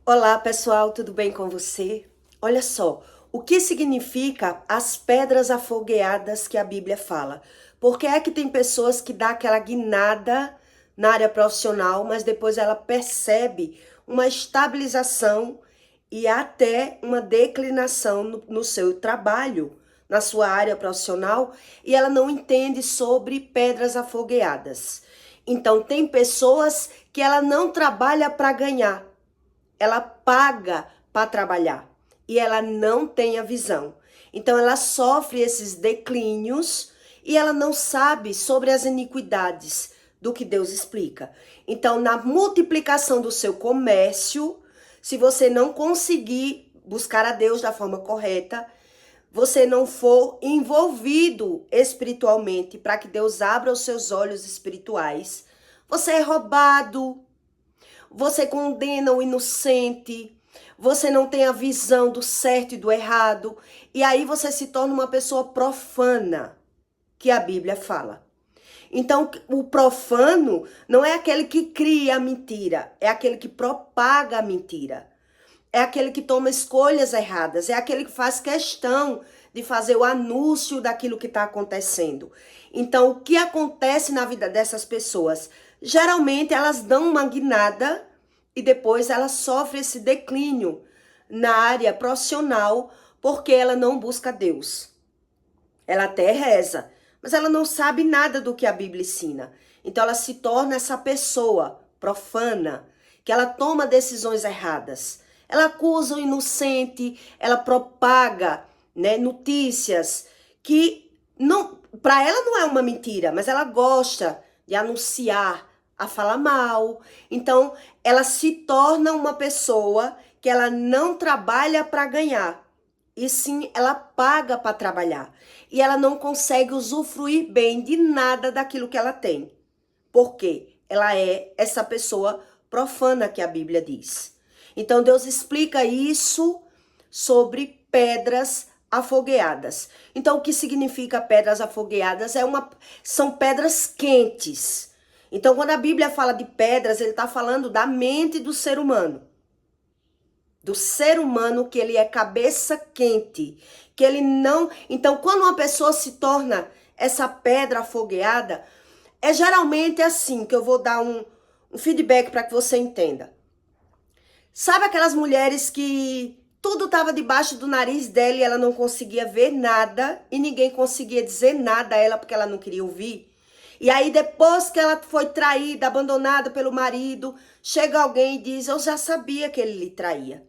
Olá, pessoal, tudo bem com você? Olha só, o que significa as pedras afogueadas que a Bíblia fala? Porque é que tem pessoas que dá aquela guinada na área profissional, mas depois ela percebe uma estabilização e até uma declinação no seu trabalho, na sua área profissional, e ela não entende sobre pedras afogueadas. Então, tem pessoas que ela não trabalha para ganhar, ela paga para trabalhar e ela não tem a visão. Então ela sofre esses declínios e ela não sabe sobre as iniquidades do que Deus explica. Então, na multiplicação do seu comércio, se você não conseguir buscar a Deus da forma correta, você não for envolvido espiritualmente para que Deus abra os seus olhos espirituais, você é roubado, você condena o inocente, você não tem a visão do certo e do errado, e aí você se torna uma pessoa profana, que a Bíblia fala. Então, o profano não é aquele que cria a mentira, é aquele que propaga a mentira. É aquele que toma escolhas erradas, é aquele que faz questão de fazer o anúncio daquilo que está acontecendo. Então, o que acontece na vida dessas pessoas? Geralmente, elas dão uma guinada e depois elas sofrem esse declínio na área profissional porque ela não busca Deus. Ela até reza, mas ela não sabe nada do que a Bíblia ensina. Então, ela se torna essa pessoa profana, que ela toma decisões erradas. Ela acusa o inocente, ela propaga, notícias que não, para ela não é uma mentira, mas ela gosta de anunciar, a falar mal. Então, ela se torna uma pessoa que ela não trabalha para ganhar, e sim ela paga para trabalhar. E ela não consegue usufruir bem de nada daquilo que ela tem. Por quê? Ela é essa pessoa profana que a Bíblia diz. Então Deus explica isso sobre pedras afogueadas. Então o que significa pedras afogueadas? São pedras quentes. Então quando a Bíblia fala de pedras, ele está falando da mente do ser humano. Do ser humano, que ele é cabeça quente, que ele não... Então quando uma pessoa se torna essa pedra afogueada, é geralmente assim, que eu vou dar um feedback para que você entenda. Sabe aquelas mulheres que tudo estava debaixo do nariz dela e ela não conseguia ver nada e ninguém conseguia dizer nada a ela porque ela não queria ouvir? E aí depois que ela foi traída, abandonada pelo marido, chega alguém e diz: eu já sabia que ele lhe traía.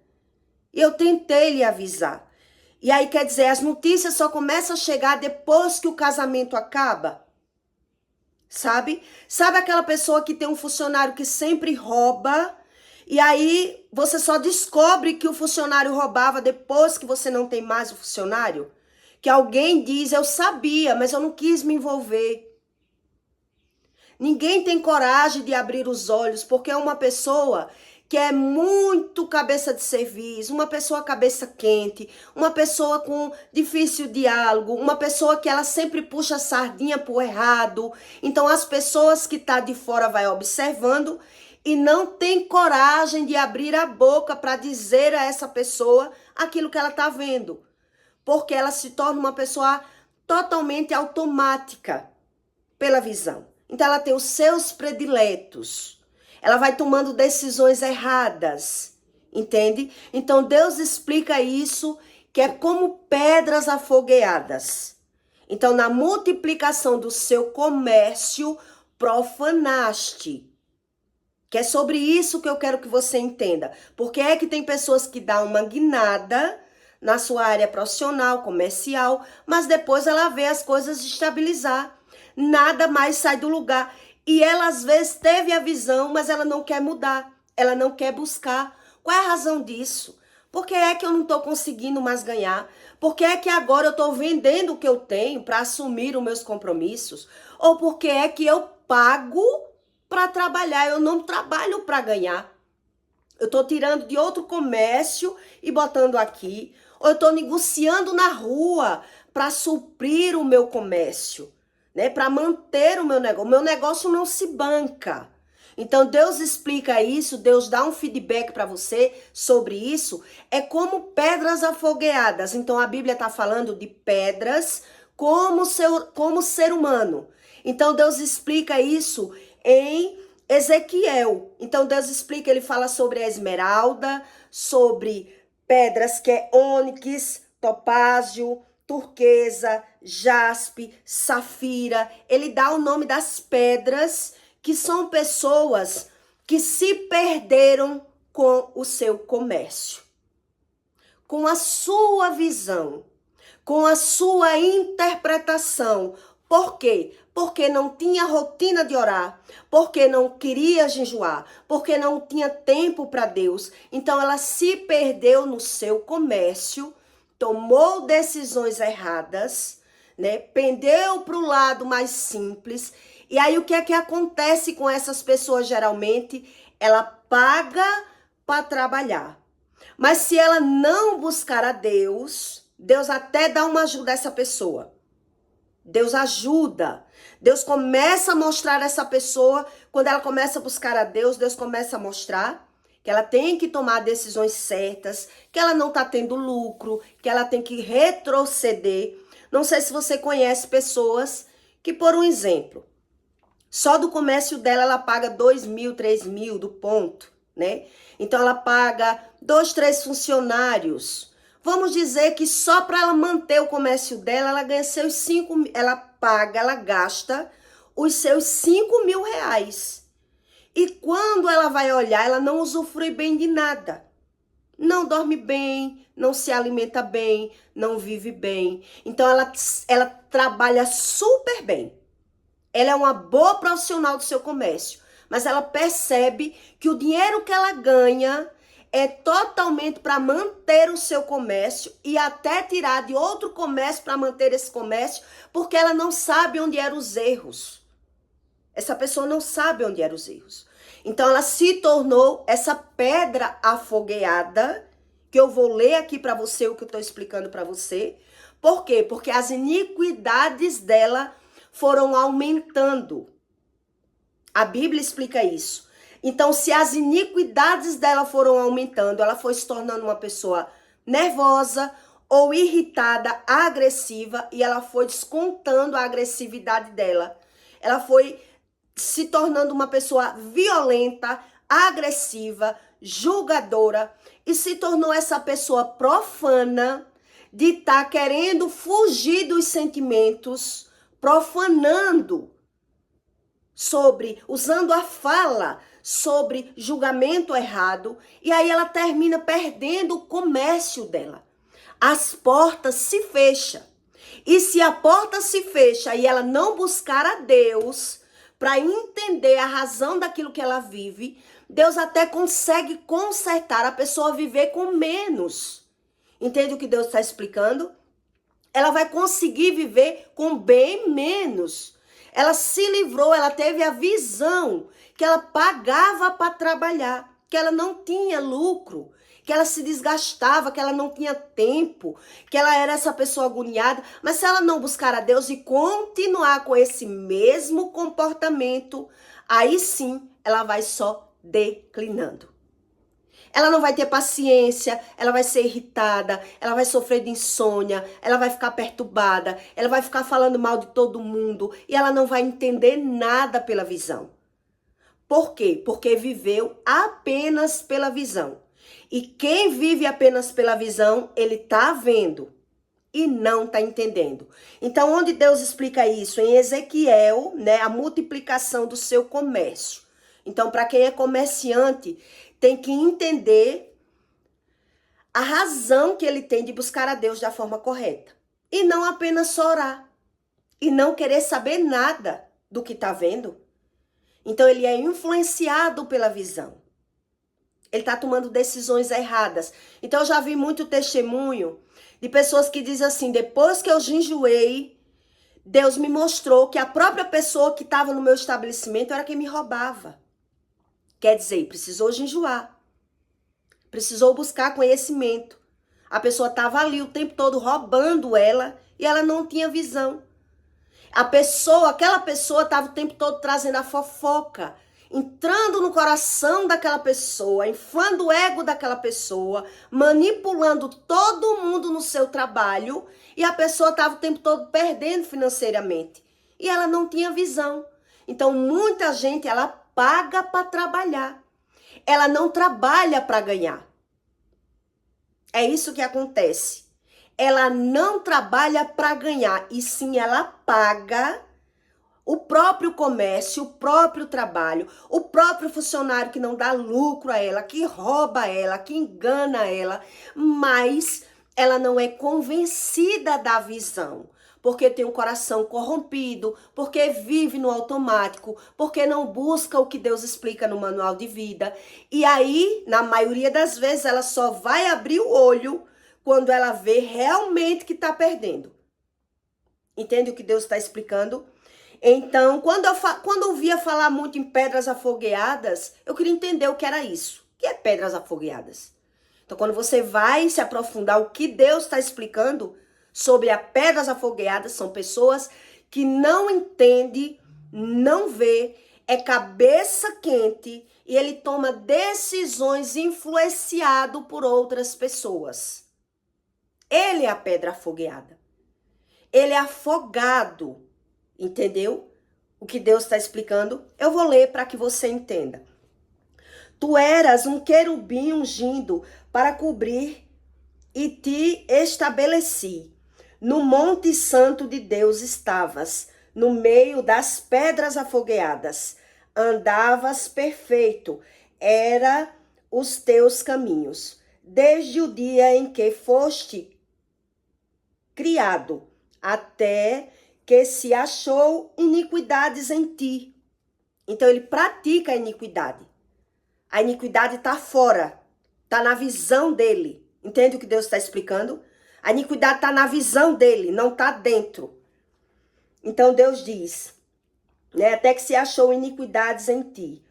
E eu tentei lhe avisar. E aí quer dizer, as notícias só começam a chegar depois que o casamento acaba? Sabe? Sabe aquela pessoa que tem um funcionário que sempre rouba e aí você só descobre que o funcionário roubava depois que você não tem mais o funcionário? Que alguém diz: eu sabia, mas eu não quis me envolver. Ninguém tem coragem de abrir os olhos porque é uma pessoa que é muito cabeça de serviço, uma pessoa cabeça quente, uma pessoa com difícil diálogo, uma pessoa que ela sempre puxa a sardinha pro errado. Então as pessoas que tá de fora vai observando e não tem coragem de abrir a boca para dizer a essa pessoa aquilo que ela tá vendo, porque ela se torna uma pessoa totalmente automática pela visão. Então ela tem os seus prediletos. Ela vai tomando decisões erradas, entende? Então Deus explica isso, que é como pedras afogueadas. Então na multiplicação do seu comércio, profanaste. Que é sobre isso que eu quero que você entenda. Porque é que tem pessoas que dão uma guinada na sua área profissional, comercial, mas depois ela vê as coisas estabilizar. Nada mais sai do lugar. E ela às vezes teve a visão, mas ela não quer mudar. Ela não quer buscar. Qual é a razão disso? Por que é que eu não estou conseguindo mais ganhar? Por que é que agora eu estou vendendo o que eu tenho para assumir os meus compromissos? Ou por que é que eu pago para trabalhar? Eu não trabalho para ganhar. Eu estou tirando de outro comércio e botando aqui. Ou eu estou negociando na rua para suprir o meu comércio, para manter o meu negócio. O meu negócio não se banca. Então Deus explica isso, Deus dá um feedback para você sobre isso. É como pedras afogueadas. Então a Bíblia está falando de pedras como ser humano. Então Deus explica isso em Ezequiel. Então Deus explica, ele fala sobre a esmeralda, sobre pedras que é ônix, topázio, turquesa, jaspe, safira. Ele dá o nome das pedras, que são pessoas que se perderam com o seu comércio, com a sua visão, com a sua interpretação. Por quê? Porque não tinha rotina de orar, porque não queria jejuar, porque não tinha tempo para Deus. Então ela se perdeu no seu comércio, tomou decisões erradas, né? Pendeu para o lado mais simples. E aí o que é que acontece com essas pessoas geralmente? Ela paga para trabalhar. Mas se ela não buscar a Deus, Deus até dá uma ajuda a essa pessoa. Deus ajuda. Deus começa a mostrar essa pessoa, quando ela começa a buscar a Deus, Deus começa a mostrar que ela tem que tomar decisões certas, que ela não está tendo lucro, que ela tem que retroceder. Não sei se você conhece pessoas que, por um exemplo, só do comércio dela ela paga 2.000, 3.000 do ponto, né? Então ela paga 2, 3 funcionários. Vamos dizer que só para ela manter o comércio dela, ela ganha seus 5, ela gasta os seus 5.000 reais. E quando ela vai olhar, ela não usufrui bem de nada. Não dorme bem, não se alimenta bem, não vive bem. Então ela trabalha super bem. Ela é uma boa profissional do seu comércio, mas ela percebe que o dinheiro que ela ganha é totalmente para manter o seu comércio e até tirar de outro comércio para manter esse comércio, porque ela não sabe onde eram os erros. Essa pessoa não sabe onde eram os erros. Então ela se tornou essa pedra afogueada, que eu vou ler aqui para você o que eu estou explicando para você. Por quê? Porque as iniquidades dela foram aumentando. A Bíblia explica isso. Então, se as iniquidades dela foram aumentando, ela foi se tornando uma pessoa nervosa ou irritada, agressiva, e ela foi descontando a agressividade dela. Ela foi se tornando uma pessoa violenta, agressiva, julgadora, e se tornou essa pessoa profana de estar querendo fugir dos sentimentos, profanando usando a fala sobre julgamento errado, e aí ela termina perdendo o comércio dela. As portas se fecham. E se a porta se fecha e ela não buscar a Deus para entender a razão daquilo que ela vive, Deus até consegue consertar a pessoa a viver com menos. Entende o que Deus está explicando? Ela vai conseguir viver com bem menos. Ela se livrou, ela teve a visão que ela pagava para trabalhar, que ela não tinha lucro, que ela se desgastava, que ela não tinha tempo, que ela era essa pessoa agoniada. Mas se ela não buscar a Deus e continuar com esse mesmo comportamento, aí sim ela vai só declinando. Ela não vai ter paciência, ela vai ser irritada, ela vai sofrer de insônia, ela vai ficar perturbada, ela vai ficar falando mal de todo mundo e ela não vai entender nada pela visão. Por quê? Porque viveu apenas pela visão. E quem vive apenas pela visão, ele tá vendo e não tá entendendo. Então, onde Deus explica isso? Em Ezequiel, né, a multiplicação do seu comércio. Então, para quem é comerciante, tem que entender a razão que ele tem de buscar a Deus da forma correta. E não apenas só orar. E não querer saber nada do que está vendo. Então ele é influenciado pela visão. Ele está tomando decisões erradas. Então eu já vi muito testemunho de pessoas que dizem assim, depois que eu jejuei, Deus me mostrou que a própria pessoa que estava no meu estabelecimento era quem me roubava. Quer dizer, precisou jejuar, precisou buscar conhecimento. A pessoa estava ali o tempo todo roubando ela e ela não tinha visão. Aquela pessoa estava o tempo todo trazendo a fofoca. entrando no coração daquela pessoa, inflando o ego daquela pessoa, manipulando todo mundo no seu trabalho, e a pessoa estava o tempo todo perdendo financeiramente. E ela não tinha visão. Então, muita gente, ela paga para trabalhar. Ela não trabalha para ganhar. É isso que acontece. Ela não trabalha para ganhar, e sim ela paga o próprio comércio, o próprio trabalho, o próprio funcionário que não dá lucro a ela, que rouba ela, que engana ela, mas ela não é convencida da visão, porque tem um coração corrompido, porque vive no automático, porque não busca o que Deus explica no manual de vida. E aí, na maioria das vezes, ela só vai abrir o olho quando ela vê realmente que está perdendo. Entende o que Deus está explicando? Então, quando eu via falar muito em pedras afogueadas, eu queria entender o que era isso. O que é pedras afogueadas? Então, quando você vai se aprofundar o que Deus está explicando sobre as pedras afogueadas, são pessoas que não entendem, não vê, é cabeça quente e ele toma decisões influenciado por outras pessoas. Ele é a pedra afogueada. Ele é afogado. Entendeu? O que Deus está explicando? Eu vou ler para que você entenda. Tu eras um querubim ungido para cobrir e te estabeleci. No monte santo de Deus estavas, no meio das pedras afogueadas. Andavas perfeito, era os teus caminhos. Desde o dia em que foste criado, até que se achou iniquidades em ti. Então ele pratica a iniquidade. A iniquidade está fora, está na visão dele. Entende o que Deus está explicando? A iniquidade está na visão dele, não está dentro. Então Deus diz, né, até que se achou iniquidades em ti.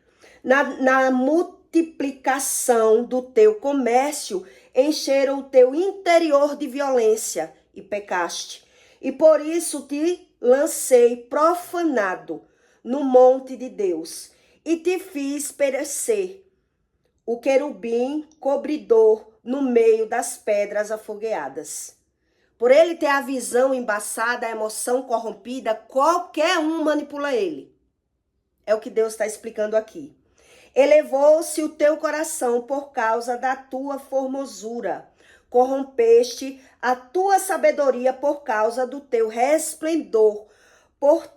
Na multiplicação do teu comércio, encheram o teu interior de violência e pecaste. E por isso te lancei profanado no monte de Deus e te fiz perecer o querubim cobridor no meio das pedras afogueadas. Por ele ter a visão embaçada, a emoção corrompida, qualquer um manipula ele. É o que Deus está explicando aqui. Elevou-se o teu coração por causa da tua formosura. Corrompeste a tua sabedoria por causa do teu resplendor. Por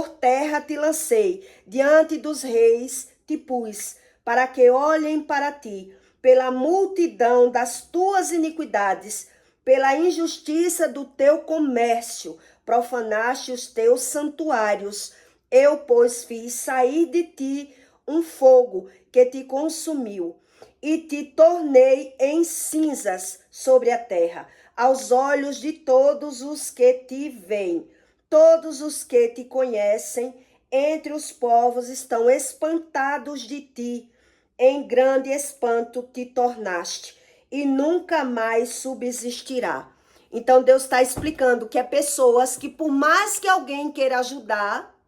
terra te lancei, diante dos reis te pus, para que olhem para ti, pela multidão das tuas iniquidades, pela injustiça do teu comércio, profanaste os teus santuários. Eu, pois, fiz sair de ti um fogo que te consumiu, e te tornei em cinzas sobre a terra, aos olhos de todos os que te veem. Todos os que te conhecem entre os povos estão espantados de ti. Em grande espanto te tornaste, e nunca mais subsistirá. Então Deus está explicando que é pessoas que, por mais que alguém queira ajudar,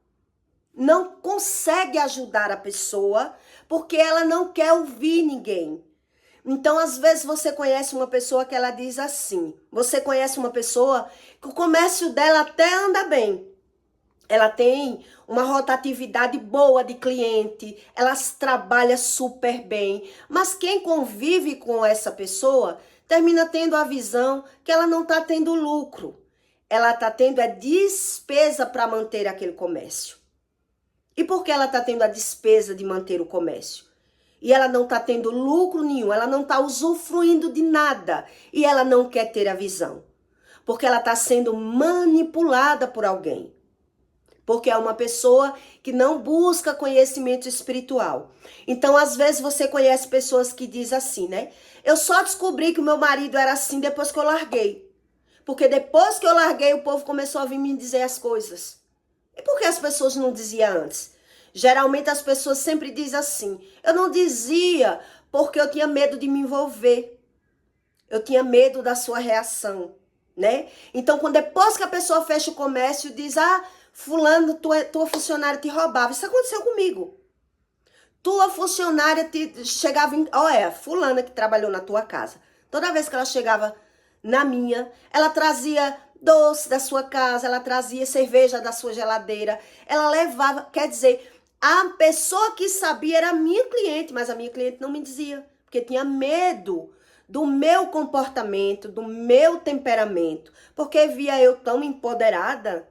não consegue ajudar a pessoa, porque ela não quer ouvir ninguém. Então, às vezes, você conhece uma pessoa que ela diz assim, você conhece uma pessoa que o comércio dela até anda bem. Ela tem uma rotatividade boa de cliente, ela trabalha super bem, mas quem convive com essa pessoa termina tendo a visão que ela não está tendo lucro. Ela está tendo a despesa para manter aquele comércio. E por que ela está tendo a despesa de manter o comércio? E ela não está tendo lucro nenhum, ela não está usufruindo de nada. E ela não quer ter a visão. Porque ela está sendo manipulada por alguém. Porque é uma pessoa que não busca conhecimento espiritual. Então, às vezes, você conhece pessoas que dizem assim, né? Eu só descobri que o meu marido era assim depois que eu larguei. Porque depois que eu larguei, o povo começou a vir me dizer as coisas. E por que as pessoas não diziam antes? Geralmente as pessoas sempre dizem assim, eu não dizia porque eu tinha medo de me envolver. Eu tinha medo da sua reação, né? Então, depois que a pessoa fecha o comércio, diz, fulano, tua funcionária te roubava. Isso aconteceu comigo. Tua funcionária chegava em... Olha, fulana que trabalhou na tua casa. Toda vez que ela chegava na minha, ela trazia doce da sua casa, ela trazia cerveja da sua geladeira, ela levava... Quer dizer, a pessoa que sabia era a minha cliente, mas a minha cliente não me dizia, porque tinha medo do meu comportamento, do meu temperamento, porque via eu tão empoderada,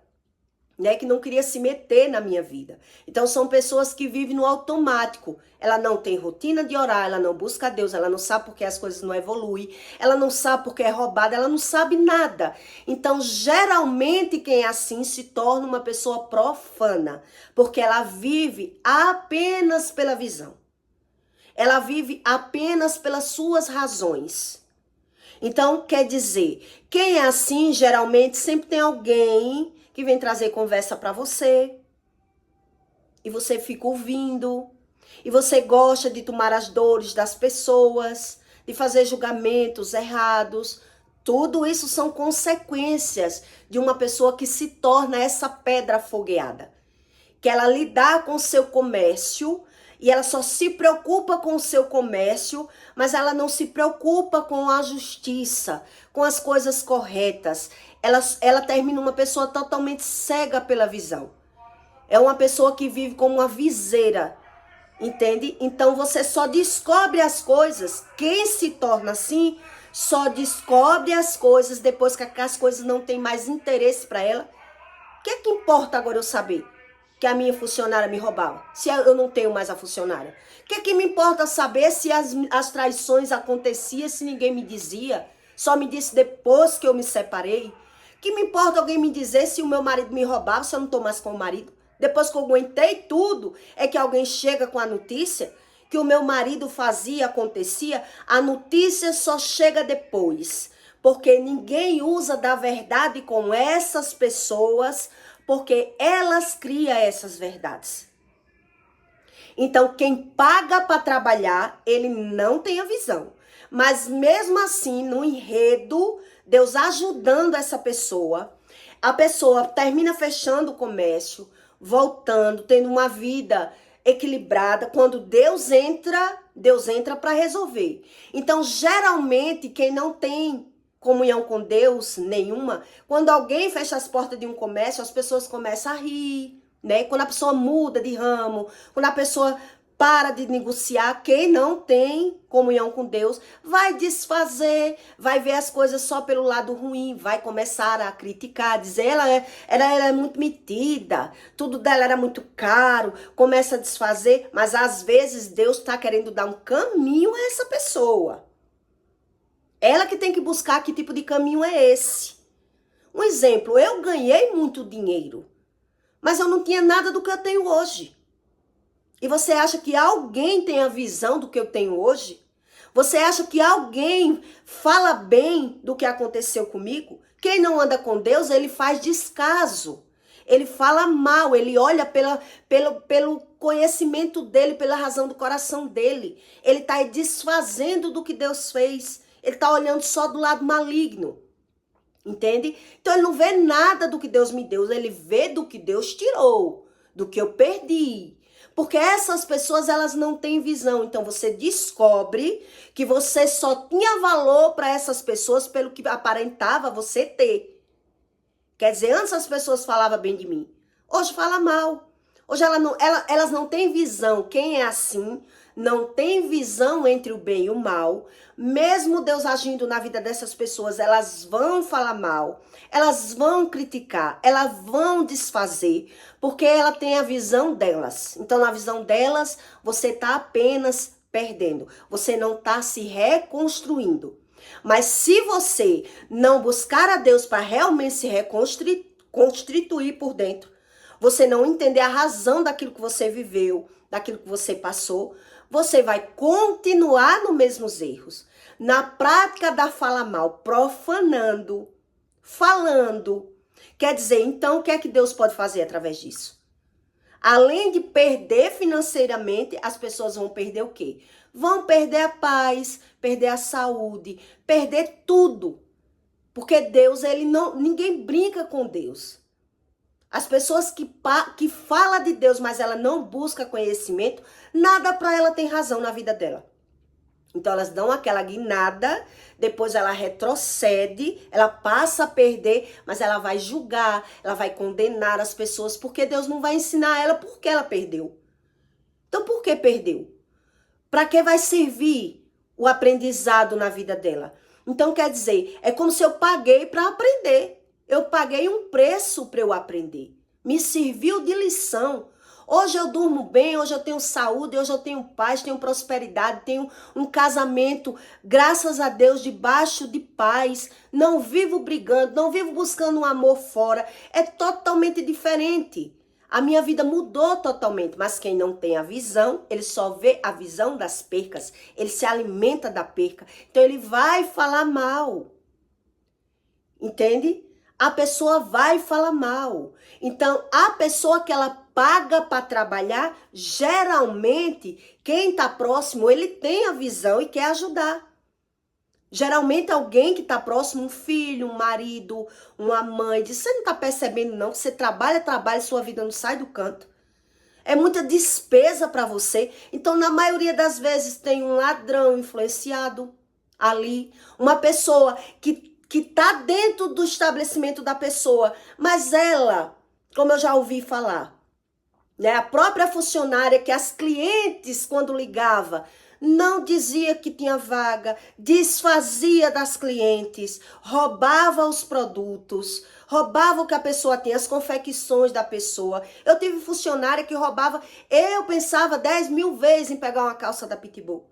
né, que não queria se meter na minha vida. Então são pessoas que vivem no automático. Ela não tem rotina de orar, ela não busca a Deus, ela não sabe porque as coisas não evoluem, ela não sabe porque é roubada, ela não sabe nada. Então geralmente quem é assim se torna uma pessoa profana, porque ela vive apenas pela visão. Ela vive apenas pelas suas razões. Então quer dizer, quem é assim geralmente sempre tem alguém que vem trazer conversa para você, e você fica ouvindo, e você gosta de tomar as dores das pessoas, de fazer julgamentos errados. Tudo isso são consequências de uma pessoa que se torna essa pedra afogueada, que ela lidar com o seu comércio, e ela só se preocupa com o seu comércio, mas ela não se preocupa com a justiça, com as coisas corretas. Ela termina uma pessoa totalmente cega pela visão. É uma pessoa que vive como uma viseira, entende? Então você só descobre as coisas, quem se torna assim, só descobre as coisas depois que as coisas não têm mais interesse para ela. O que é que importa agora eu saber que a minha funcionária me roubava, se eu não tenho mais a funcionária? O que é que me importa saber se as traições aconteciam, se ninguém me dizia? Só me disse depois que eu me separei. Que me importa alguém me dizer se o meu marido me roubava, se eu não estou mais com o marido? Depois que eu aguentei tudo, é que alguém chega com a notícia que o meu marido fazia, acontecia. A notícia só chega depois, porque ninguém usa da verdade com essas pessoas, porque elas criam essas verdades. Então, quem paga para trabalhar, ele não tem a visão. Mas mesmo assim, no enredo, Deus ajudando essa pessoa, a pessoa termina fechando o comércio, voltando, tendo uma vida equilibrada. Quando Deus entra para resolver. Então, geralmente, quem não tem comunhão com Deus nenhuma, quando alguém fecha as portas de um comércio, as pessoas começam a rir, né? Quando a pessoa muda de ramo, quando a pessoa para de negociar, quem não tem comunhão com Deus vai desfazer, vai ver as coisas só pelo lado ruim, vai começar a criticar, dizer ela é muito metida, tudo dela era muito caro, começa a desfazer, mas às vezes Deus está querendo dar um caminho a essa pessoa. Ela que tem que buscar que tipo de caminho é esse. Um exemplo, eu ganhei muito dinheiro, mas eu não tinha nada do que eu tenho hoje. E você acha que alguém tem a visão do que eu tenho hoje? Você acha que alguém fala bem do que aconteceu comigo? Quem não anda com Deus, ele faz descaso. Ele fala mal, ele olha pelo conhecimento dele, pela razão do coração dele. Ele está desfazendo do que Deus fez. Ele está olhando só do lado maligno. Entende? Então ele não vê nada do que Deus me deu, ele vê do que Deus tirou, do que eu perdi. Porque essas pessoas, elas não têm visão. Então você descobre que você só tinha valor para essas pessoas pelo que aparentava você ter. Quer dizer, antes as pessoas falavam bem de mim, hoje fala mal. Hoje elas não têm visão. Quem é assim não tem visão entre o bem e o mal. Mesmo Deus agindo na vida dessas pessoas, elas vão falar mal, elas vão criticar, elas vão desfazer, porque ela tem a visão delas. Então, na visão delas, você está apenas perdendo, você não está se reconstruindo. Mas se você não buscar a Deus para realmente se reconstituir por dentro, você não entender a razão daquilo que você viveu, daquilo que você passou, você vai continuar nos mesmos erros. Na prática da fala mal, profanando, falando. Quer dizer, então, o que é que Deus pode fazer através disso? Além de perder financeiramente, as pessoas vão perder o quê? Vão perder a paz, perder a saúde, perder tudo. Porque Deus, ninguém brinca com Deus. As pessoas que falam de Deus, mas ela não busca conhecimento, nada para ela tem razão na vida dela. Então elas dão aquela guinada, depois ela retrocede, ela passa a perder, mas ela vai julgar, ela vai condenar as pessoas, porque Deus não vai ensinar ela por que ela perdeu. Então por que perdeu? Para que vai servir o aprendizado na vida dela? Então quer dizer, é como se eu paguei para aprender. Eu paguei um preço para eu aprender. Me serviu de lição. Hoje eu durmo bem, hoje eu tenho saúde, hoje eu tenho paz, tenho prosperidade, tenho um casamento, graças a Deus, debaixo de paz. Não vivo brigando, não vivo buscando um amor fora. É totalmente diferente. A minha vida mudou totalmente, mas quem não tem a visão, ele só vê a visão das percas, ele se alimenta da perca, então ele vai falar mal, entende? A pessoa vai falar mal. Então, a pessoa que ela paga para trabalhar, geralmente, quem está próximo, ele tem a visão e quer ajudar. Geralmente alguém que está próximo, um filho, um marido, uma mãe, diz, você não está percebendo não, que você trabalha, sua vida não sai do canto. É muita despesa para você. Então, na maioria das vezes, tem um ladrão influenciado ali, uma pessoa que está dentro do estabelecimento da pessoa, mas ela, como eu já ouvi falar, né, a própria funcionária que as clientes, quando ligava, não dizia que tinha vaga, desfazia das clientes, roubava os produtos, roubava o que a pessoa tinha, as confecções da pessoa. Eu tive funcionária que roubava, eu pensava 10 mil vezes em pegar uma calça da Pitbull.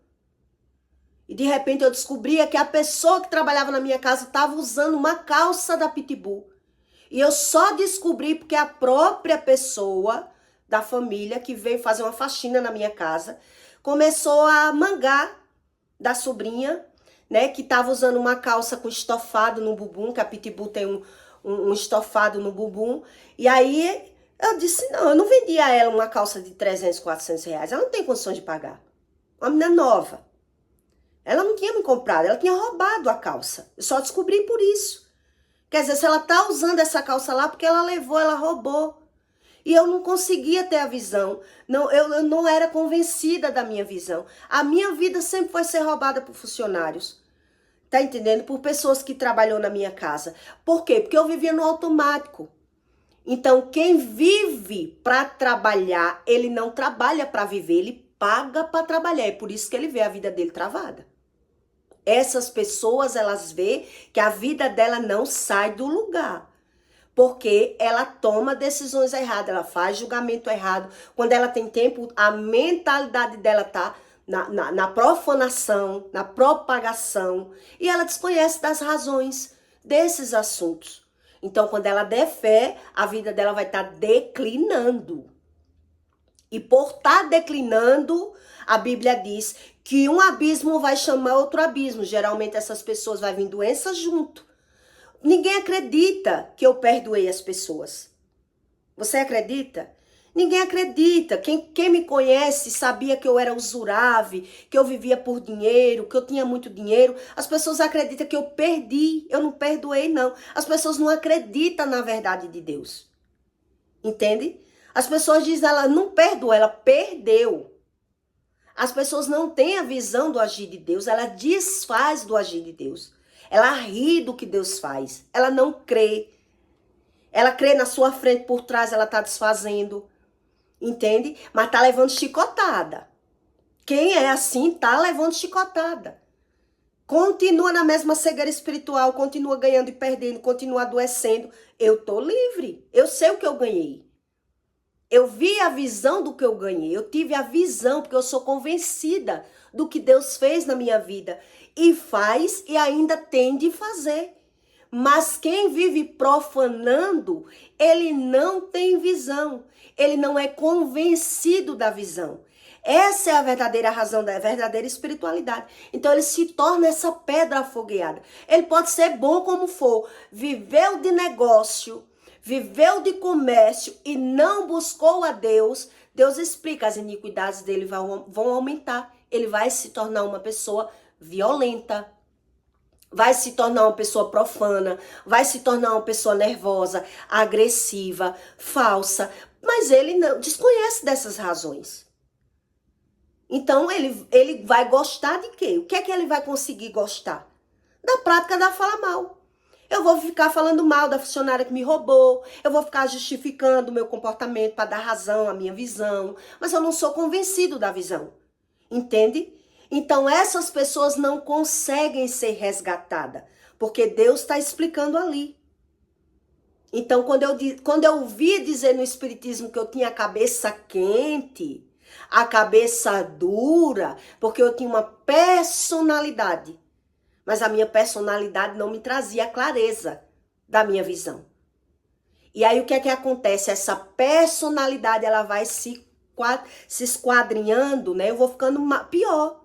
E de repente eu descobria que a pessoa que trabalhava na minha casa estava usando uma calça da Pitbull. E eu só descobri porque a própria pessoa da família que veio fazer uma faxina na minha casa começou a mangar da sobrinha, né, que estava usando uma calça com estofado no bumbum, que a Pitbull tem um estofado no bumbum. E aí eu disse, não, eu não vendia a ela uma calça de 300, 400 reais. Ela não tem condições de pagar. Uma menina nova. Ela não tinha me comprado, ela tinha roubado a calça. Eu só descobri por isso. Quer dizer, se ela tá usando essa calça lá, porque ela levou, ela roubou. E eu não conseguia ter a visão. Não, eu não era convencida da minha visão. A minha vida sempre foi ser roubada por funcionários. Tá entendendo? Por pessoas que trabalhou na minha casa. Por quê? Porque eu vivia no automático. Então, quem vive para trabalhar, ele não trabalha para viver, ele paga para trabalhar. É por isso que ele vê a vida dele travada. Essas pessoas, elas vê que a vida dela não sai do lugar. Porque ela toma decisões erradas, ela faz julgamento errado. Quando ela tem tempo, a mentalidade dela tá na profanação, na propagação. E ela desconhece das razões desses assuntos. Então, quando ela der fé, a vida dela vai estar declinando. E por estar declinando, a Bíblia diz que um abismo vai chamar outro abismo. Geralmente essas pessoas vai vir doenças junto. Ninguém acredita que eu perdoei as pessoas. Você acredita? Ninguém acredita. Quem me conhece sabia que eu era usurável, que eu vivia por dinheiro, que eu tinha muito dinheiro. As pessoas acreditam que eu perdi. Eu não perdoei, não. As pessoas não acreditam na verdade de Deus. Entende? As pessoas dizem, ela não perdoou, ela perdeu. As pessoas não têm a visão do agir de Deus, ela desfaz do agir de Deus. Ela ri do que Deus faz. Ela não crê. Ela crê na sua frente, por trás ela está desfazendo. Entende? Mas está levando chicotada. Quem é assim está levando chicotada. Continua na mesma cegueira espiritual, continua ganhando e perdendo, continua adoecendo. Eu estou livre. Eu sei o que eu ganhei. Eu vi a visão do que eu ganhei. Eu tive a visão, porque eu sou convencida do que Deus fez na minha vida. E faz e ainda tem de fazer. Mas quem vive profanando, ele não tem visão. Ele não é convencido da visão. Essa é a verdadeira razão da verdadeira espiritualidade. Então ele se torna essa pedra afogueada. Ele pode ser bom como for, viveu de negócio, viveu de comércio e não buscou a Deus. Deus explica, as iniquidades dele vão aumentar. Ele vai se tornar uma pessoa violenta, vai se tornar uma pessoa profana, vai se tornar uma pessoa nervosa, agressiva, falsa, mas ele não desconhece dessas razões. Então ele vai gostar de quê? O que é que ele vai conseguir gostar? Da prática da fala mal. Eu vou ficar falando mal da funcionária que me roubou, eu vou ficar justificando o meu comportamento para dar razão à minha visão, mas eu não sou convencido da visão. Entende? Então essas pessoas não conseguem ser resgatadas, porque Deus está explicando ali. Então quando eu ouvi dizer no Espiritismo que eu tinha a cabeça quente, a cabeça dura, porque eu tinha uma personalidade, mas a minha personalidade não me trazia a clareza da minha visão. E aí o que é que acontece? Essa personalidade ela vai se esquadrinhando, né? Eu vou ficando pior.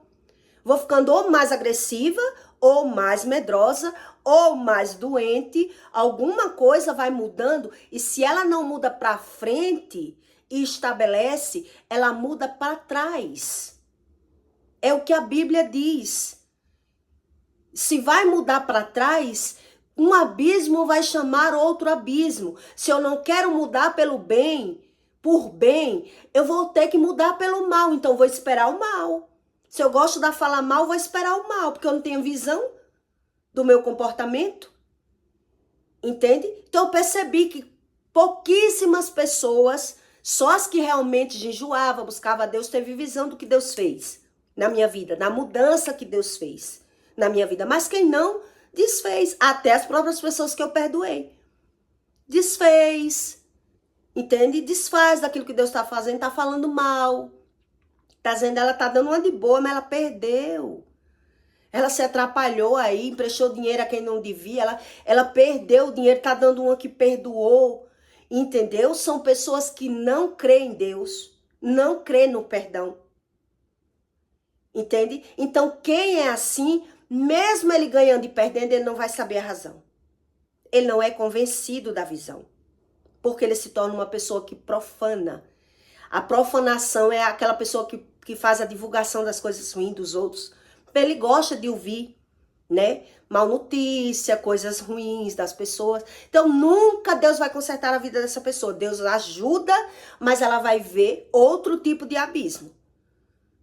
Vou ficando ou mais agressiva, ou mais medrosa, ou mais doente. Alguma coisa vai mudando. E se ela não muda para frente e estabelece, ela muda para trás. É o que a Bíblia diz. Se vai mudar para trás, um abismo vai chamar outro abismo. Se eu não quero mudar pelo bem, por bem, eu vou ter que mudar pelo mal. Então vou esperar o mal. Se eu gosto da fala mal, vou esperar o mal, porque eu não tenho visão do meu comportamento. Entende? Então eu percebi que pouquíssimas pessoas, só as que realmente jejuavam, buscavam a Deus, teve visão do que Deus fez na minha vida, na mudança que Deus fez na minha vida. Mas quem não, desfez. Até as próprias pessoas que eu perdoei. Desfez. Entende? Desfaz daquilo que Deus está fazendo, está falando mal. Tá dizendo, ela tá dando uma de boa, mas ela perdeu. Ela se atrapalhou aí, emprestou dinheiro a quem não devia, ela perdeu o dinheiro, tá dando uma que perdoou. Entendeu? São pessoas que não creem em Deus, não creem no perdão. Entende? Então, quem é assim, mesmo ele ganhando e perdendo, ele não vai saber a razão. Ele não é convencido da visão. Porque ele se torna uma pessoa que profana. A profanação é aquela pessoa que faz a divulgação das coisas ruins dos outros. Ele gosta de ouvir, né? Mal notícia, coisas ruins das pessoas. Então, nunca Deus vai consertar a vida dessa pessoa. Deus ajuda, mas ela vai ver outro tipo de abismo.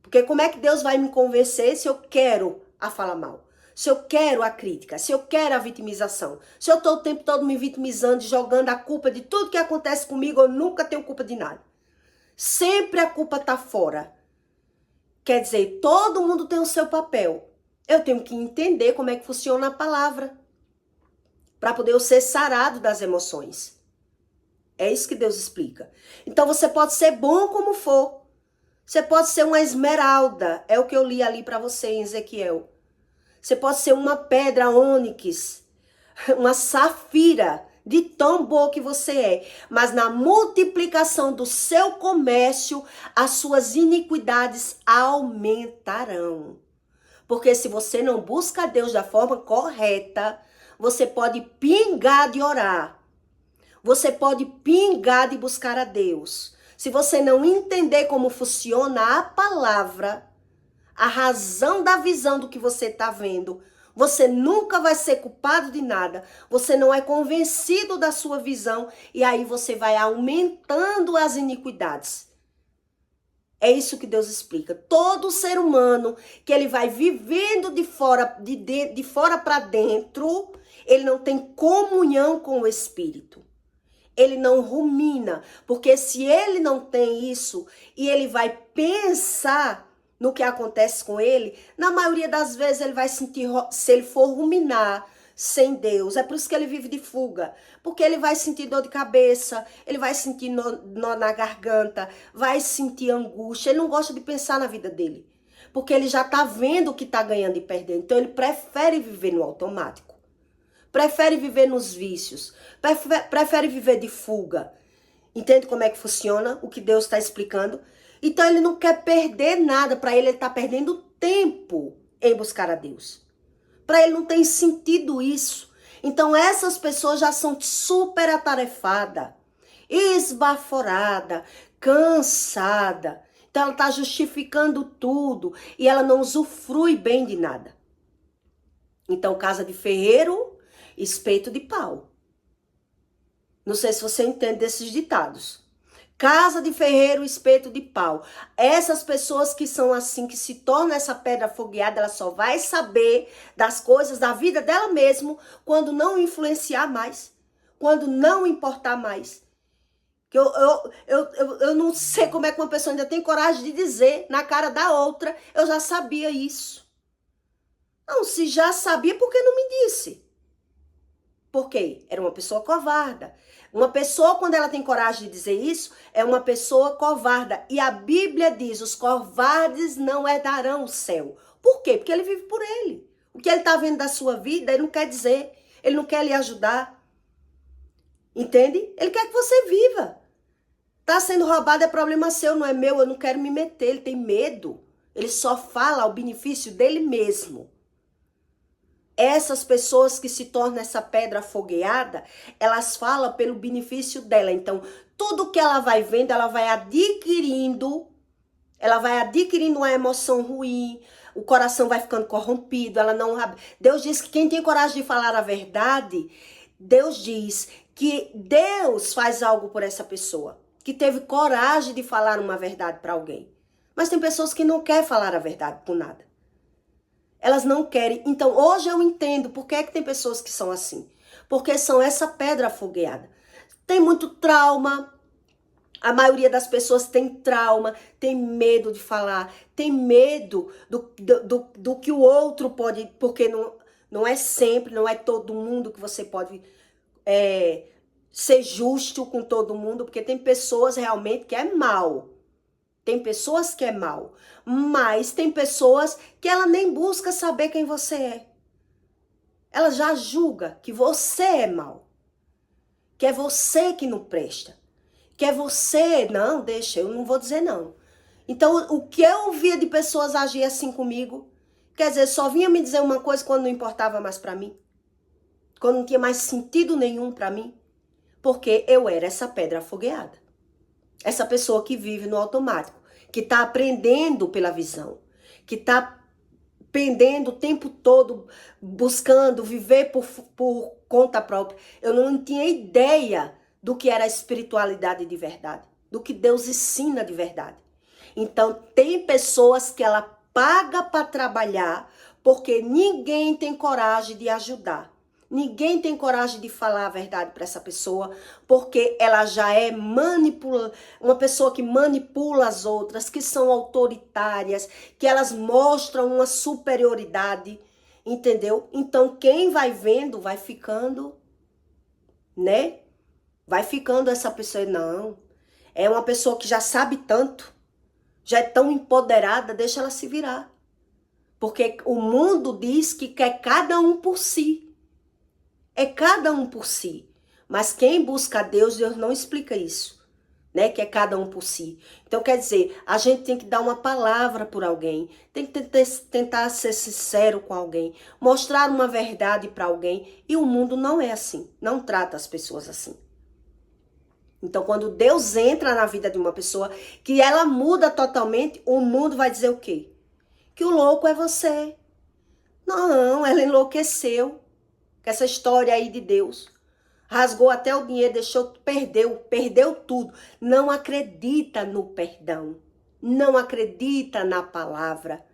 Porque como é que Deus vai me convencer se eu quero a fala mal? Se eu quero a crítica, se eu quero a vitimização, se eu estou o tempo todo me vitimizando, jogando a culpa de tudo que acontece comigo, eu nunca tenho culpa de nada. Sempre a culpa está fora. Quer dizer, todo mundo tem o seu papel. Eu tenho que entender como é que funciona a palavra para poder eu ser sarado das emoções. É isso que Deus explica. Então você pode ser bom como for. Você pode ser uma esmeralda. É o que eu li ali para você em Ezequiel. Você pode ser uma pedra ônix, uma safira, de tão boa que você é. Mas na multiplicação do seu comércio, as suas iniquidades aumentarão. Porque se você não busca a Deus da forma correta, você pode pingar de orar. Você pode pingar de buscar a Deus. Se você não entender como funciona a palavra, a razão da visão do que você está vendo, você nunca vai ser culpado de nada. Você não é convencido da sua visão e aí você vai aumentando as iniquidades. É isso que Deus explica. Todo ser humano que ele vai vivendo de fora para dentro, ele não tem comunhão com o Espírito. Ele não rumina, porque se ele não tem isso e ele vai pensar no que acontece com ele, na maioria das vezes ele vai sentir, se ele for ruminar sem Deus, é por isso que ele vive de fuga, porque ele vai sentir dor de cabeça, ele vai sentir nó na garganta, vai sentir angústia, ele não gosta de pensar na vida dele, porque ele já tá vendo o que tá ganhando e perdendo, então ele prefere viver no automático, prefere viver nos vícios, prefere viver de fuga. Entende como é que funciona o que Deus está explicando? Então ele não quer perder nada, para ele está perdendo tempo em buscar a Deus. Para ele não tem sentido isso. Então essas pessoas já são super atarefadas, esbaforada, cansada. Então ela está justificando tudo e ela não usufrui bem de nada. Então, casa de ferreiro, espeto de pau. Não sei se você entende desses ditados. Casa de ferreiro, espeto de pau. Essas pessoas que são assim, que se tornam essa pedra afogueada, ela só vai saber das coisas da vida dela mesmo quando não influenciar mais, quando não importar mais. Que eu não sei como é que uma pessoa ainda tem coragem de dizer na cara da outra, eu já sabia isso. Não, se já sabia, por que não me disse? Por quê? Era uma pessoa covarda. Uma pessoa, quando ela tem coragem de dizer isso, é uma pessoa covarda. E a Bíblia diz, os covardes não herdarão o céu. Por quê? Porque ele vive por ele. O que ele está vendo da sua vida, ele não quer dizer. Ele não quer lhe ajudar. Entende? Ele quer que você viva. Tá sendo roubado é problema seu, não é meu. Eu não quero me meter. Ele tem medo. Ele só fala ao benefício dele mesmo. Essas pessoas que se tornam essa pedra afogueada, elas falam pelo benefício dela. Então, tudo que ela vai vendo, ela vai adquirindo uma emoção ruim, o coração vai ficando corrompido, ela não... Deus diz que quem tem coragem de falar a verdade, Deus diz que Deus faz algo por essa pessoa, que teve coragem de falar uma verdade para alguém. Mas tem pessoas que não querem falar a verdade por nada. Elas não querem. Então, hoje eu entendo por que é que tem pessoas que são assim. Porque são essa pedra afogueada. Tem muito trauma. A maioria das pessoas tem trauma, tem medo de falar, tem medo do que o outro pode... Porque não é sempre, não é todo mundo que você pode ser justo com todo mundo. Porque tem pessoas realmente que é mal. Tem pessoas que é mal, mas tem pessoas que ela nem busca saber quem você é. Ela já julga que você é mal, que é você que não presta, que é você... Não, deixa, eu não vou dizer não. Então, o que eu ouvia de pessoas agir assim comigo, quer dizer, só vinha me dizer uma coisa quando não importava mais pra mim, quando não tinha mais sentido nenhum pra mim, porque eu era essa pedra afogueada. Essa pessoa que vive no automático, que está aprendendo pela visão, que está aprendendo o tempo todo, buscando viver por conta própria. Eu não tinha ideia do que era a espiritualidade de verdade, do que Deus ensina de verdade. Então, tem pessoas que ela paga para trabalhar porque ninguém tem coragem de ajudar. Ninguém tem coragem de falar a verdade para essa pessoa, porque ela já é uma pessoa que manipula as outras, que são autoritárias, que elas mostram uma superioridade, entendeu? Então, quem vai vendo, vai ficando, né? Vai ficando essa pessoa, não. É uma pessoa que já sabe tanto, já é tão empoderada, deixa ela se virar. Porque o mundo diz que quer cada um por si. É cada um por si. Mas quem busca a Deus, Deus não explica isso, né? Que é cada um por si. Então, quer dizer, a gente tem que dar uma palavra por alguém, tem que tentar ser sincero com alguém, mostrar uma verdade para alguém. E o mundo não é assim, não trata as pessoas assim. Então, quando Deus entra na vida de uma pessoa, que ela muda totalmente, o mundo vai dizer o quê? Que o louco é você. Não, ela enlouqueceu. Com essa história aí de Deus. Rasgou até o dinheiro, perdeu tudo. Não acredita no perdão. Não acredita na palavra.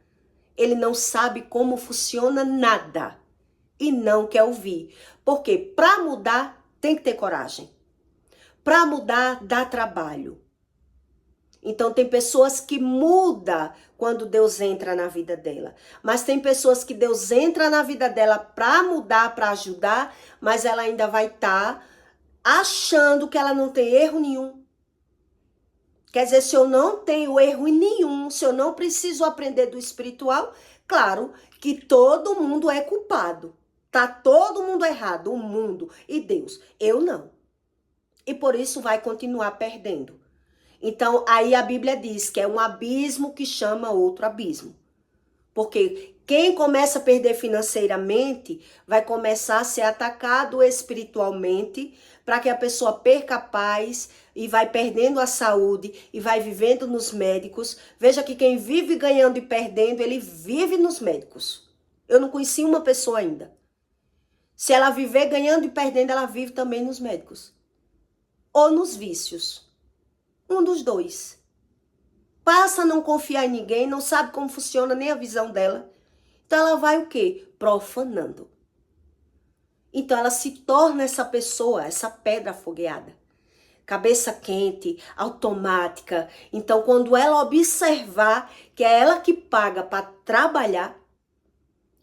Ele não sabe como funciona nada. E não quer ouvir. Porque para mudar, tem que ter coragem. Para mudar, dá trabalho. Então, tem pessoas que mudam quando Deus entra na vida dela. Mas tem pessoas que Deus entra na vida dela para mudar, para ajudar, mas ela ainda vai estar achando que ela não tem erro nenhum. Quer dizer, se eu não tenho erro nenhum, se eu não preciso aprender do espiritual, claro que todo mundo é culpado. Tá todo mundo errado, o mundo e Deus. Eu não. E por isso vai continuar perdendo. Então, aí a Bíblia diz que é um abismo que chama outro abismo. Porque quem começa a perder financeiramente vai começar a ser atacado espiritualmente para que a pessoa perca a paz e vai perdendo a saúde e vai vivendo nos médicos. Veja que quem vive ganhando e perdendo, ele vive nos médicos. Eu não conheci uma pessoa ainda. Se ela viver ganhando e perdendo, ela vive também nos médicos. Ou nos vícios. Um dos dois. Passa a não confiar em ninguém, não sabe como funciona nem a visão dela. Então ela vai o quê? Profanando. Então ela se torna essa pessoa, essa pedra afogueada. Cabeça quente, automática. Então quando ela observar que é ela que paga para trabalhar,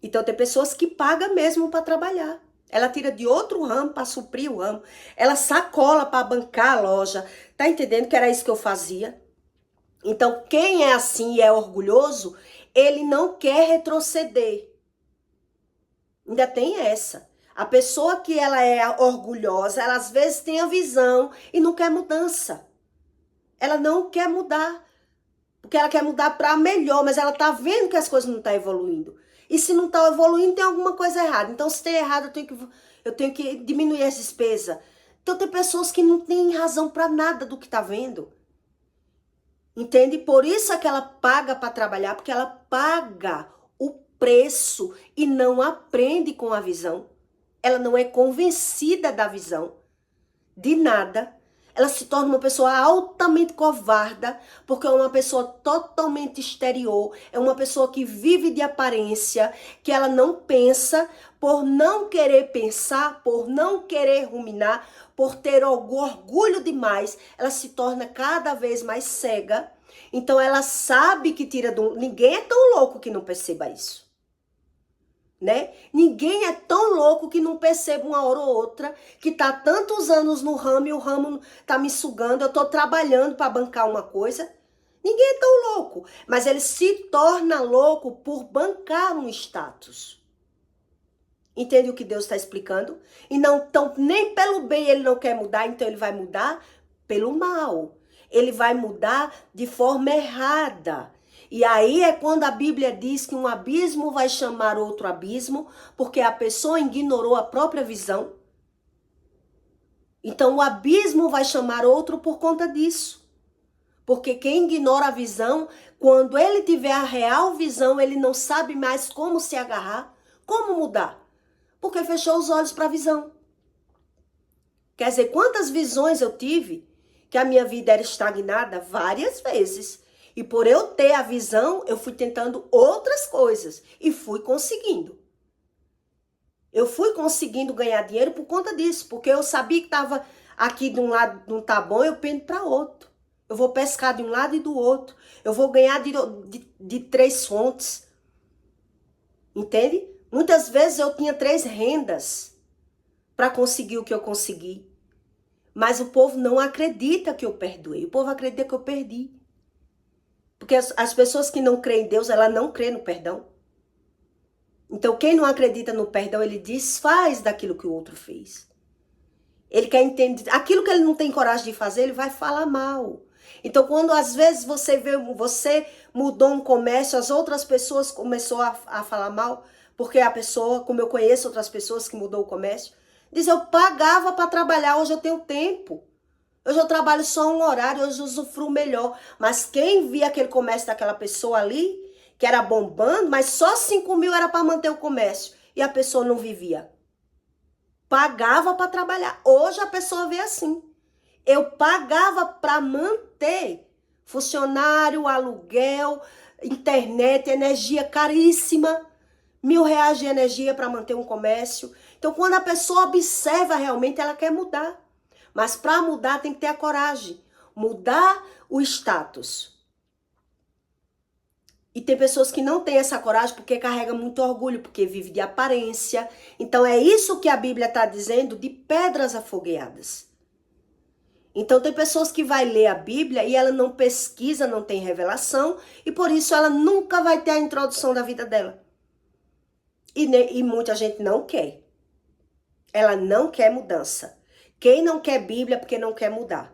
então tem pessoas que pagam mesmo para trabalhar. Ela tira de outro ramo para suprir o ramo. Ela sacola para bancar a loja. Tá entendendo que era isso que eu fazia? Então quem é assim e é orgulhoso, ele não quer retroceder. Ainda tem essa. A pessoa que ela é orgulhosa, ela às vezes tem a visão e não quer mudança. Ela não quer mudar. Porque ela quer mudar para melhor, mas ela tá vendo que as coisas não estão evoluindo. E se não tá evoluindo, tem alguma coisa errada. Então, se tem errado, eu tenho que diminuir as despesas. Então, tem pessoas que não têm razão para nada do que tá vendo. Entende? Por isso é que ela paga para trabalhar, porque ela paga o preço e não aprende com a visão. Ela não é convencida da visão, de nada. Ela se torna uma pessoa altamente covarda, porque é uma pessoa totalmente exterior, é uma pessoa que vive de aparência, que ela não pensa, por não querer pensar, por não querer ruminar, por ter orgulho demais, ela se torna cada vez mais cega. Então ela sabe que tira do... Ninguém é tão louco que não perceba isso. Né? Ninguém é tão louco que não perceba uma hora ou outra que tá tantos anos no ramo e o ramo tá me sugando, eu tô trabalhando para bancar uma coisa. Ninguém é tão louco, mas ele se torna louco por bancar um status. Entende o que Deus está explicando? E não tão, nem pelo bem ele não quer mudar, então ele vai mudar pelo mal. Ele vai mudar de forma errada. E aí é quando a Bíblia diz que um abismo vai chamar outro abismo, porque a pessoa ignorou a própria visão. Então o abismo vai chamar outro por conta disso. Porque quem ignora a visão, quando ele tiver a real visão, ele não sabe mais como se agarrar, como mudar. Porque fechou os olhos para a visão. Quer dizer, quantas visões eu tive que a minha vida era estagnada? Várias vezes. E por eu ter a visão, eu fui tentando outras coisas e fui conseguindo. Eu fui conseguindo ganhar dinheiro por conta disso, porque eu sabia que estava aqui de um lado não tá bom, eu pendo para outro. Eu vou pescar de um lado e do outro. Eu vou ganhar de três fontes. Entende? Muitas vezes eu tinha 3 rendas para conseguir o que eu consegui. Mas o povo não acredita que eu perdoei. O povo acredita que eu perdi. Porque as pessoas que não creem em Deus, ela não crê no perdão. Então, quem não acredita no perdão, ele desfaz daquilo que o outro fez. Ele quer entender. Aquilo que ele não tem coragem de fazer, ele vai falar mal. Então, quando às vezes você mudou um comércio, as outras pessoas começaram a falar mal, porque a pessoa, como eu conheço outras pessoas que mudou o comércio, diz, eu pagava para trabalhar, hoje eu tenho tempo. Hoje eu trabalho só um horário, hoje eu usufruo melhor. Mas quem via aquele comércio daquela pessoa ali, que era bombando, mas só 5 mil era para manter o comércio. E a pessoa não vivia. Pagava para trabalhar. Hoje a pessoa vê assim. Eu pagava para manter funcionário, aluguel, internet, energia caríssima. R$1.000 de energia para manter um comércio. Então, quando a pessoa observa realmente, ela quer mudar. Mas para mudar tem que ter a coragem. Mudar o status. E tem pessoas que não têm essa coragem porque carregam muito orgulho, porque vive de aparência. Então é isso que a Bíblia está dizendo de pedras afogueadas. Então tem pessoas que vai ler a Bíblia e ela não pesquisa, não tem revelação. E por isso ela nunca vai ter a introdução da vida dela. E muita gente não quer. Ela não quer mudança. Quem não quer Bíblia é porque não quer mudar.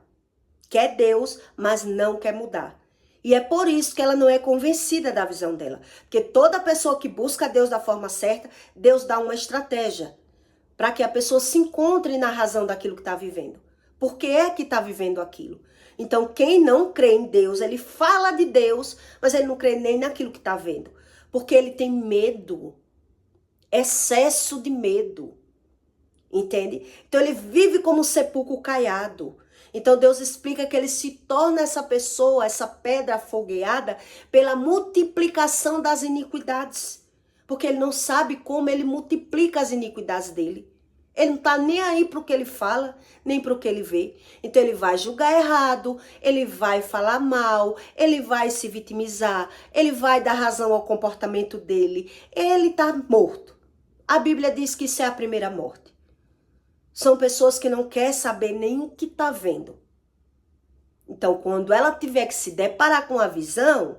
Quer Deus, mas não quer mudar. E é por isso que ela não é convencida da visão dela. Porque toda pessoa que busca Deus da forma certa, Deus dá uma estratégia para que a pessoa se encontre na razão daquilo que está vivendo. Por que é que está vivendo aquilo? Então, quem não crê em Deus, ele fala de Deus, mas ele não crê nem naquilo que está vendo. Porque ele tem medo. excesso de medo, entende? Então ele vive como um sepulcro caiado. Então Deus explica que ele se torna essa pessoa, essa pedra afogueada, pela multiplicação das iniquidades. Porque ele não sabe como ele multiplica as iniquidades dele. Ele não está nem aí para o que ele fala, nem para o que ele vê. Então ele vai julgar errado, ele vai falar mal, ele vai se vitimizar, ele vai dar razão ao comportamento dele. Ele está morto. A Bíblia diz que isso é a primeira morte. São pessoas que não querem saber nem o que está vendo. Então, quando ela tiver que se deparar com a visão,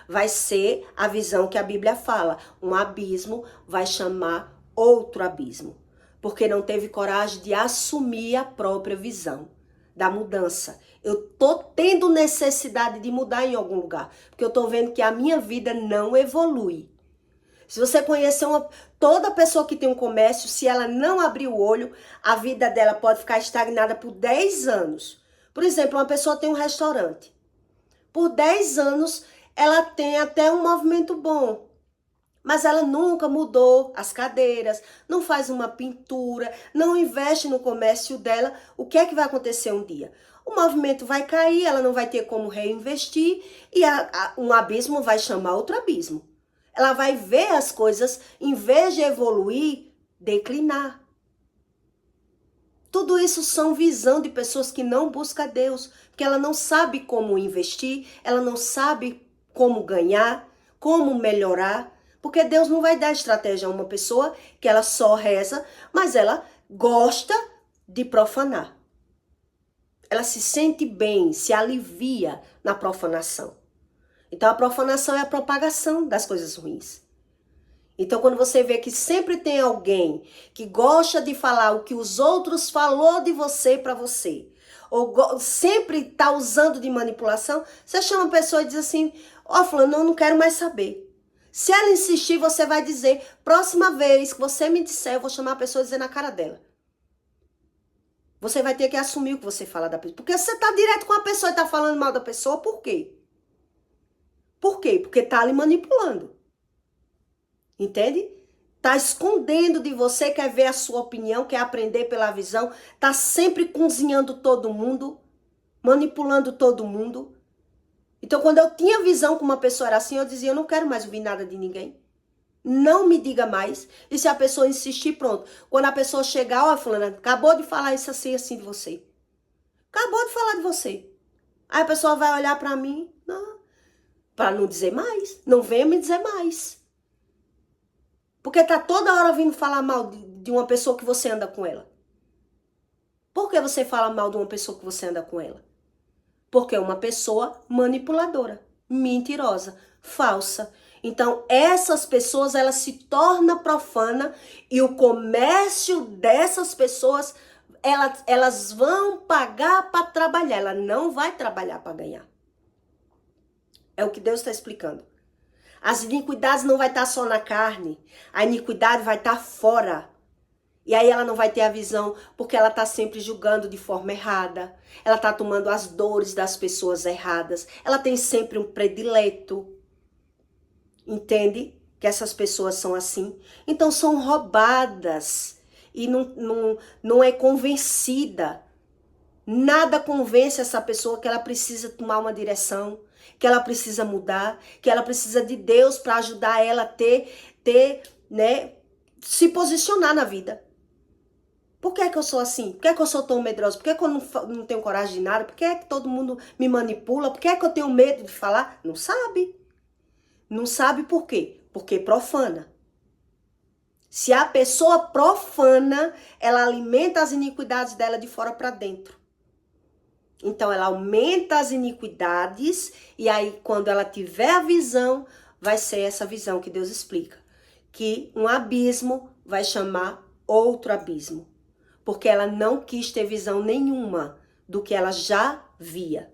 vai ser a visão que a Bíblia fala. Um abismo vai chamar outro abismo. Porque não teve coragem de assumir a própria visão da mudança. Eu tô tendo necessidade de mudar em algum lugar. Porque eu tô vendo que a minha vida não evolui. Se você conhecer toda pessoa que tem um comércio, se ela não abrir o olho, a vida dela pode ficar estagnada por 10 anos. Por exemplo, uma pessoa tem um restaurante. Por 10 anos, ela tem até um movimento bom. Mas ela nunca mudou as cadeiras, não faz uma pintura, não investe no comércio dela. O que é que vai acontecer um dia? O movimento vai cair, ela não vai ter como reinvestir e um abismo vai chamar outro abismo. Ela vai ver as coisas, em vez de evoluir, declinar. Tudo isso são visão de pessoas que não buscam Deus, porque ela não sabe como investir, ela não sabe como ganhar, como melhorar, porque Deus não vai dar estratégia a uma pessoa que ela só reza, mas ela gosta de profanar. Ela se sente bem, se alivia na profanação. Então a profanação é a propagação das coisas ruins. Então quando você vê que sempre tem alguém que gosta de falar o que os outros falou de você para você, ou sempre tá usando de manipulação, você chama a pessoa e diz assim, ó, fulano, eu não quero mais saber. Se ela insistir, você vai dizer, próxima vez que você me disser, eu vou chamar a pessoa e dizer na cara dela. Você vai ter que assumir o que você fala da pessoa. Porque você tá direto com a pessoa e tá falando mal da pessoa, por quê? Por quê? Porque tá lhe manipulando. Entende? Tá escondendo de você, quer ver a sua opinião, quer aprender pela visão, tá sempre cozinhando todo mundo, manipulando todo mundo. Então, quando eu tinha visão com uma pessoa era assim, eu dizia, eu não quero mais ouvir nada de ninguém. Não me diga mais. E se a pessoa insistir, pronto. Quando a pessoa chegar, ó, fulana, acabou de falar isso assim, assim de você. Acabou de falar de você. Aí a pessoa vai olhar pra mim, não, pra não dizer mais. Não venha me dizer mais. Porque tá toda hora vindo falar mal de uma pessoa que você anda com ela. Por que você fala mal de uma pessoa que você anda com ela? Porque é uma pessoa manipuladora, mentirosa, falsa. Então, essas pessoas, elas se tornam profana e o comércio dessas pessoas, elas vão pagar para trabalhar. Ela não vai trabalhar para ganhar. É o que Deus está explicando. As iniquidades não vai estar só na carne. A iniquidade vai estar fora. E aí ela não vai ter a visão, porque ela está sempre julgando de forma errada. Ela está tomando as dores das pessoas erradas. Ela tem sempre um predileto. Entende? Que essas pessoas são assim. Então são roubadas. E não é convencida. Nada convence essa pessoa que ela precisa tomar uma direção, que ela precisa mudar, que ela precisa de Deus para ajudar ela a se posicionar na vida. Por que é que eu sou assim? Por que é que eu sou tão medrosa? Por que é que eu não tenho coragem de nada? Por que é que todo mundo me manipula? Por que é que eu tenho medo de falar? Não sabe. Não sabe por quê? Porque profana. Se a pessoa profana, ela alimenta as iniquidades dela de fora para dentro. Então ela aumenta as iniquidades e aí quando ela tiver a visão, vai ser essa visão que Deus explica. Que um abismo vai chamar outro abismo. Porque ela não quis ter visão nenhuma do que ela já via.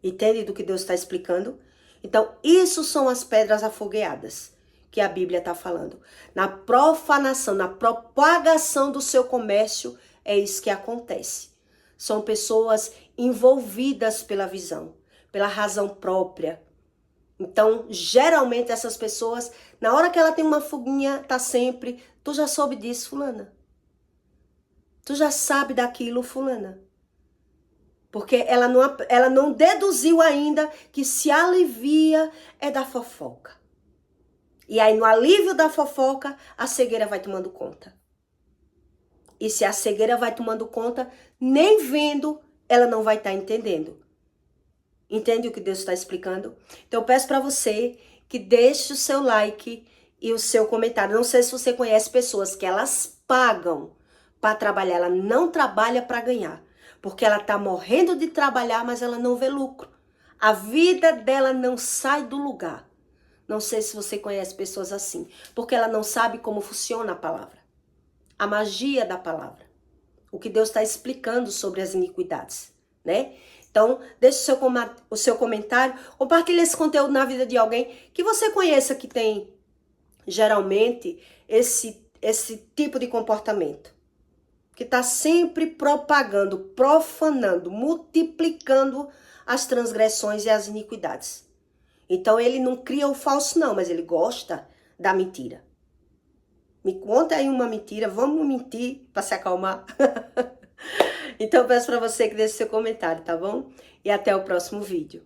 Entende do que Deus está explicando? Então, isso são as pedras afogueadas que a Bíblia está falando. Na profanação, na propagação do seu comércio, é isso que acontece. São pessoas envolvidas pela visão, pela razão própria. Então, geralmente essas pessoas, na hora que ela tem uma fuguinha, tá sempre, tu já soube disso, fulana? Tu já sabe daquilo, fulana? Porque ela não deduziu ainda que se alivia é da fofoca. E aí, no alívio da fofoca, a cegueira vai tomando conta. E se a cegueira vai tomando conta, nem vendo, ela não vai estar entendendo. Entende o que Deus está explicando? Então eu peço para você que deixe o seu like e o seu comentário. Não sei se você conhece pessoas que elas pagam para trabalhar. Ela não trabalha para ganhar. Porque ela está morrendo de trabalhar, mas ela não vê lucro. A vida dela não sai do lugar. Não sei se você conhece pessoas assim. Porque ela não sabe como funciona a palavra. A magia da palavra. O que Deus está explicando sobre as iniquidades, né? Então, deixe o seu comentário, compartilhe esse conteúdo na vida de alguém que você conheça que tem, geralmente, esse tipo de comportamento. Que está sempre propagando, profanando, multiplicando as transgressões e as iniquidades. Então, ele não cria o falso não, mas ele gosta da mentira. Me conta aí uma mentira, vamos mentir para se acalmar. Então, eu peço para você que deixe seu comentário, tá bom? E até o próximo vídeo.